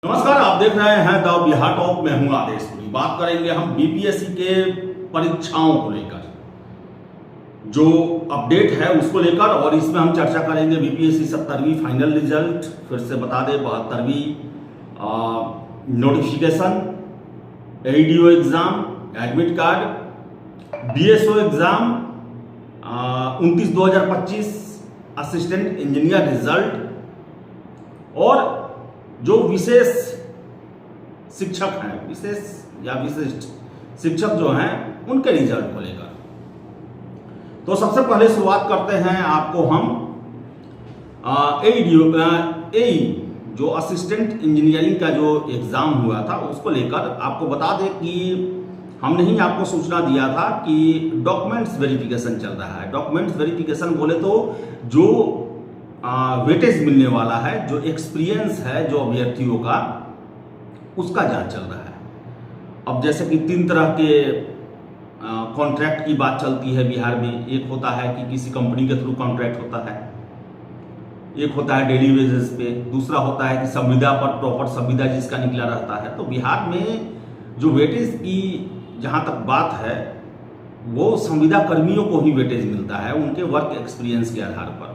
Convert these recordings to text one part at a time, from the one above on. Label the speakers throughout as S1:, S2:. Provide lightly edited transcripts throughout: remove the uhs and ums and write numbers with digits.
S1: नमस्कार, आप देख रहे हैं द बिहार टॉप में हूं आदेश पुरी। बात करेंगे हम बीपीएससी के परीक्षाओं को लेकर, जो अपडेट है उसको लेकर, और इसमें हम चर्चा करेंगे बीपीएससी 70वीं फाइनल रिजल्ट, फिर से बता दें 72वीं notification, ADO exam, admit card, BSO exam 29/2025 assistant engineer result, और जो विशेष शिक्षक हैं, विशेष या विशिष्ट शिक्षक जो हैं, उनके रिजल्ट को लेकर। तो सबसे पहले शुरुआत करते हैं आपको हम जो असिस्टेंट इंजीनियरिंग का जो एग्जाम हुआ था उसको लेकर। आपको बता दें कि हमने ही आपको सूचना दिया था कि डॉक्यूमेंट्स वेरिफिकेशन चल रहा है। डॉक्यूमेंट्स वेरिफिकेशन बोले तो जो वेटेज मिलने वाला है, जो एक्सपीरियंस है जो अभ्यर्थियों का, उसका जांच चल रहा है। अब जैसे कि 3 तरह के कॉन्ट्रैक्ट की बात चलती है बिहार में। एक होता है कि किसी कंपनी के थ्रू कॉन्ट्रैक्ट होता है, एक होता है डेली बेसिस पे, दूसरा होता है कि संविदा पर प्रॉपर संविदा जिसका निकला रहता है। तो बिहार में जो वेटेज की जहाँ तक बात है, वो संविदा कर्मियों को ही वेटेज मिलता है उनके वर्क एक्सपीरियंस के आधार पर।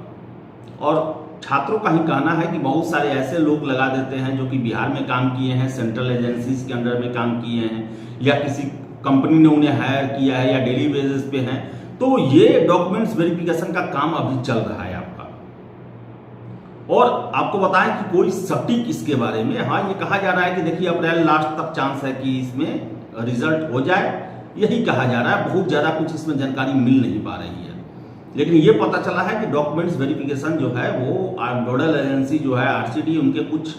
S1: और छात्रों का ही कहना है कि बहुत सारे ऐसे लोग लगा देते हैं जो कि बिहार में काम किए हैं, सेंट्रल एजेंसीज के अंडर में काम किए हैं, या किसी कंपनी ने उन्हें हायर किया है, या डेली बेसिस पे हैं। तो ये डॉक्यूमेंट्स वेरिफिकेशन का काम अभी चल रहा है आपका। और आपको बताएं कि कोई सटीक इसके बारे में, हाँ, ये कहा जा रहा है कि देखिए अप्रैल लास्ट तक चांस है कि इसमें रिजल्ट हो जाए, यही कहा जा रहा है। बहुत ज़्यादा कुछ इसमें जानकारी मिल नहीं पा रही है, लेकिन ये पता चला है कि डॉक्यूमेंट्स वेरिफिकेशन जो है वो नोडल एजेंसी जो है आरसीडी, उनके कुछ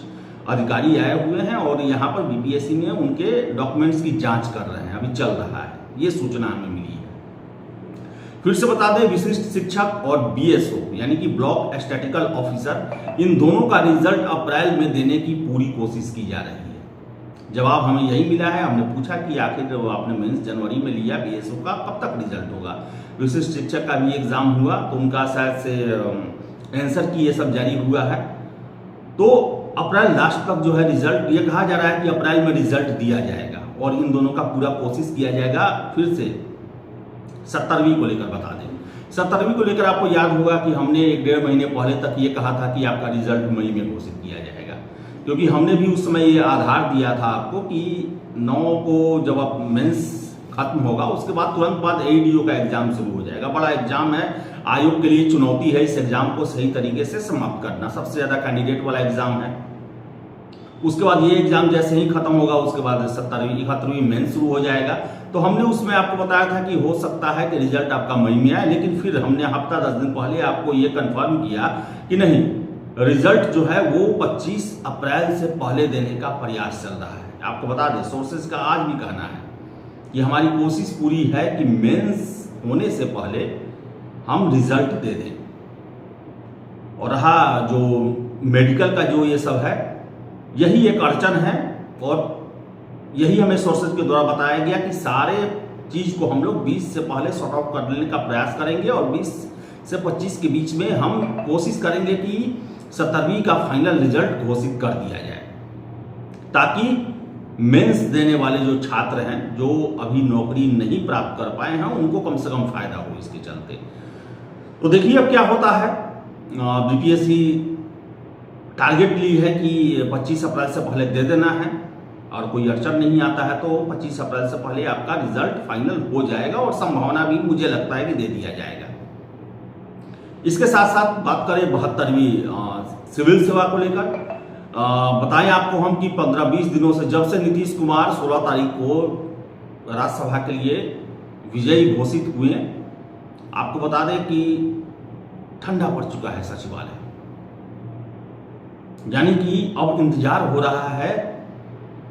S1: अधिकारी आए हुए हैं और यहाँ पर बीपीएससी में उनके डॉक्यूमेंट्स की जांच कर रहे हैं, अभी चल रहा है। ये सूचना हमें मिली है। फिर से बता दें, विशिष्ट शिक्षक और बीएसओ यानी कि ब्लॉक स्टैटिकल ऑफिसर, इन दोनों का रिजल्ट अप्रैल में देने की पूरी कोशिश की जा रही है। जवाब हमें यही मिला है। हमने पूछा कि आखिर आपने मेंस जनवरी में लिया, बीएसओ का कब तक रिजल्ट होगा। विशिष्ट शिक्षक का भी एग्जाम हुआ तो उनका शायद से आंसर की ये सब जारी हुआ है। तो अप्रैल लास्ट तक जो है रिजल्ट, ये कहा जा रहा है कि अप्रैल में रिजल्ट दिया जाएगा और इन दोनों का पूरा कोशिश किया जाएगा। फिर से 70वीं को लेकर बता दें, 70वीं को लेकर आपको याद होगा कि हमने 1-1.5 महीने पहले तक ये कहा था कि आपका रिजल्ट मई में घोषित किया जाएगा, क्योंकि हमने भी उस समय ये आधार दिया था आपको कि 9 को जब आप मेंस खत्म होगा उसके बाद तुरंत बाद एडीओ का एग्जाम शुरू हो जाएगा। बड़ा एग्जाम है, आयोग के लिए चुनौती है इस एग्जाम को सही तरीके से समाप्त करना। सबसे ज्यादा कैंडिडेट वाला एग्जाम है। उसके बाद ये एग्जाम जैसे ही खत्म होगा उसके बाद 71वीं मेंस शुरू हो जाएगा। तो हमने उसमें आपको बताया था कि हो सकता है कि रिजल्ट आपका मई में आए, लेकिन फिर हमने हफ्ता 10 दिन पहले आपको ये कंफर्म किया कि नहीं, रिजल्ट जो है वो 25 अप्रैल से पहले देने का प्रयास चल रहा है। आपको बता दें, सोर्सेज का आज भी कहना है कि हमारी कोशिश पूरी है कि मेंस होने से पहले हम रिजल्ट दे दें। और रहा जो मेडिकल का जो ये सब है, यही एक अड़चन है, और यही हमें सोर्सेज के द्वारा बताया गया कि सारे चीज को हम लोग 20 से पहले सॉर्ट आउट कर लेने का प्रयास करेंगे, और 20 से 25 के बीच में हम कोशिश करेंगे कि 70वीं का फाइनल रिजल्ट घोषित कर दिया जाए, ताकि मेंस देने वाले जो छात्र हैं जो अभी नौकरी नहीं प्राप्त कर पाए हैं उनको कम से कम फायदा हो इसके चलते। तो देखिए अब क्या होता है। बीपीएससी टारगेट ली है कि 25 अप्रैल से पहले दे देना है, और कोई अड़चन नहीं आता है तो 25 अप्रैल से पहले आपका रिजल्ट फाइनल हो जाएगा, और संभावना भी मुझे लगता है कि दे दिया जाएगा। इसके साथ साथ बात करें 72वीं सिविल सेवा को लेकर, बताएं आपको हम कि 15-20 दिनों से, जब से नीतीश कुमार 16 तारीख को राज्यसभा के लिए विजयी घोषित हुए, आपको बता दें कि ठंडा पड़ चुका है सचिवालय। यानी कि अब इंतजार हो रहा है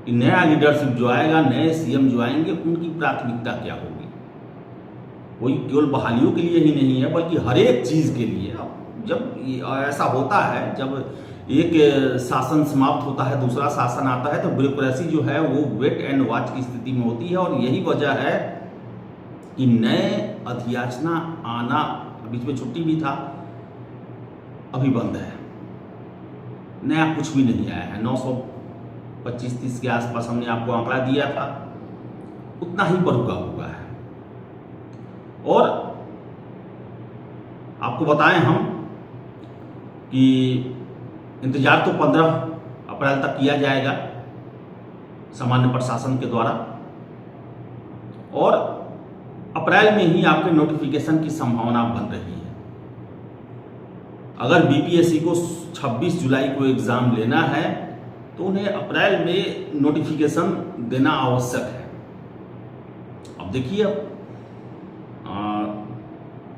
S1: कि नया लीडरशिप जो आएगा, नए सीएम जो आएंगे, उनकी प्राथमिकता क्या होगी। कोई केवल बहालियों के लिए ही नहीं है, बल्कि हर एक चीज के लिए। अब जब ऐसा होता है, जब एक शासन समाप्त होता है दूसरा शासन आता है, तो ब्यूरोक्रेसी जो है वो वेट एंड वॉच की स्थिति में होती है। और यही वजह है कि नए अधियाचना आना, बीच में छुट्टी भी था, अभी बंद है, नया कुछ भी नहीं आया है। 25-30 के आसपास हमने आपको आंकड़ा दिया था, उतना ही पर रुका हुआ है। और आपको बताएं हम कि इंतजार तो 15 अप्रैल तक किया जाएगा सामान्य प्रशासन के द्वारा, और अप्रैल में ही आपके नोटिफिकेशन की संभावना बन रही है। अगर बीपीएससी को 26 जुलाई को एग्जाम लेना है तो उन्हें अप्रैल में नोटिफिकेशन देना आवश्यक है। अब देखिए,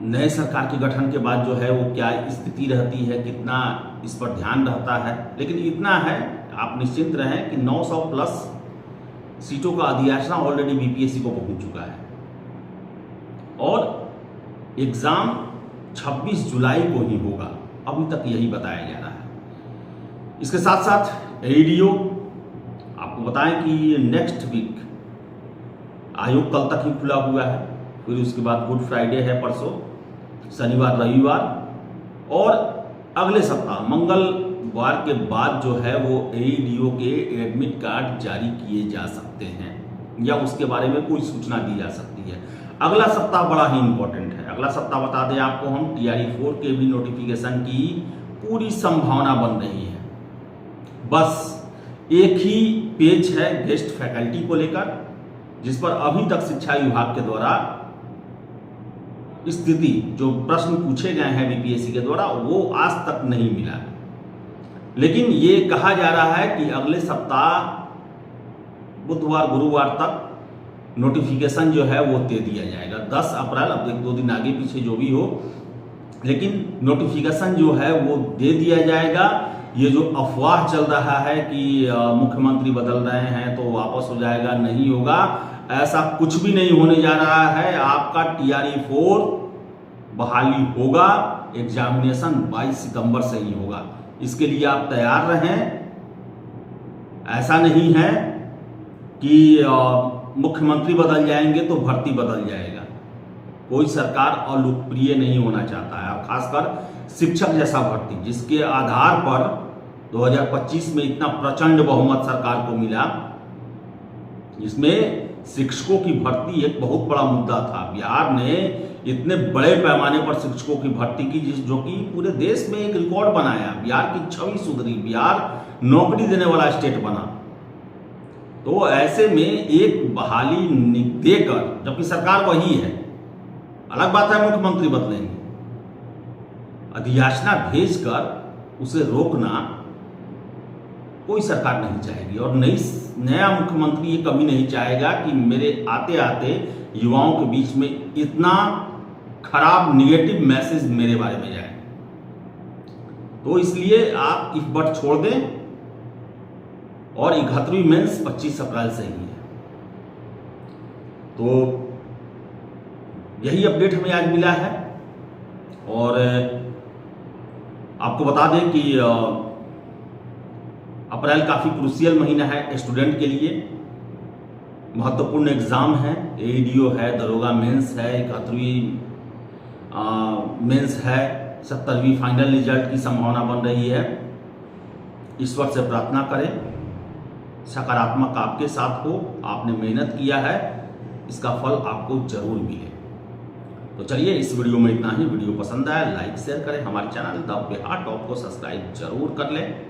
S1: नए सरकार के गठन के बाद जो है वो क्या स्थिति रहती है, कितना इस पर ध्यान रहता है, लेकिन इतना है आप निश्चिंत रहें कि 900 प्लस सीटों का अधियाचना ऑलरेडी बीपीएससी को पहुंच चुका है और एग्जाम 26 जुलाई को ही होगा, अभी तक यही बताया जा रहा है। इसके साथ साथ एडीओ आपको बताएं कि नेक्स्ट वीक आयोग कल तक ही खुला हुआ है, फिर उसके बाद गुड फ्राइडे है परसों, शनिवार रविवार, और अगले सप्ताह मंगलवार के बाद जो है वो एडीओ के एडमिट कार्ड जारी किए जा सकते हैं या उसके बारे में कोई सूचना दी जा सकती है। अगला सप्ताह बड़ा ही इंपॉर्टेंट है। अगला सप्ताह बता दें आपको हम, TRE-4 के भी नोटिफिकेशन की पूरी संभावना बन रही है। बस एक ही पेज है गेस्ट फैकल्टी को लेकर, जिस पर अभी तक शिक्षा विभाग के द्वारा स्थिति जो प्रश्न पूछे गए हैं बीपीएससी के द्वारा वो आज तक नहीं मिला है। लेकिन ये कहा जा रहा है कि अगले सप्ताह बुधवार गुरुवार तक नोटिफिकेशन जो है वो दे दिया जाएगा। 10 अप्रैल, अब 1-2 दिन आगे पीछे जो भी हो, लेकिन नोटिफिकेशन जो है वो दे दिया जाएगा। ये जो अफवाह चल रहा है कि मुख्यमंत्री बदल रहे हैं तो वापस हो जाएगा, नहीं होगा, ऐसा कुछ भी नहीं होने जा रहा है। आपका TRE-4 बहाली होगा, एग्जामिनेशन 22 सितंबर से ही होगा, इसके लिए आप तैयार रहें। ऐसा नहीं है कि मुख्यमंत्री बदल जाएंगे तो भर्ती बदल जाएगा। कोई सरकार अलोकप्रिय नहीं होना चाहता है, और खासकर शिक्षक जैसा भर्ती जिसके आधार पर 2025 में इतना प्रचंड बहुमत सरकार को मिला, जिसमें शिक्षकों की भर्ती एक बहुत बड़ा मुद्दा था। बिहार ने इतने बड़े पैमाने पर शिक्षकों की भर्ती की जो कि पूरे देश में एक रिकॉर्ड बनाया। बिहार की छवि सुधरी, बिहार नौकरी देने वाला स्टेट बना। तो ऐसे में एक बहाली देकर, जबकि सरकार वही है, अलग बात है मुख्यमंत्री बदलेंगे, अधियाचना भेजकर उसे रोकना कोई सरकार नहीं चाहेगी। और नया मुख्यमंत्री ये कभी नहीं चाहेगा कि मेरे आते आते युवाओं के बीच में इतना खराब निगेटिव मैसेज मेरे बारे में जाए। तो इसलिए आप इस बार छोड़ दें, और 71वीं मेंस 25 अप्रैल से ही है। तो यही अपडेट हमें आज मिला है। और आपको बता दें कि अप्रैल काफ़ी क्रूशियल महीना है स्टूडेंट के लिए, महत्वपूर्ण एग्ज़ाम है, एडीओ है, दरोगा मेंस है, 71वीं मेंस है, 70वीं फाइनल रिजल्ट की संभावना बन रही है। ईश्वर से प्रार्थना करें सकारात्मक आपके साथ हो, आपने मेहनत किया है, इसका फल आपको जरूर मिले। तो चलिए, इस वीडियो में इतना ही। वीडियो पसंद आया लाइक शेयर करें, हमारे चैनल द बिहार टॉप को सब्सक्राइब जरूर कर लें।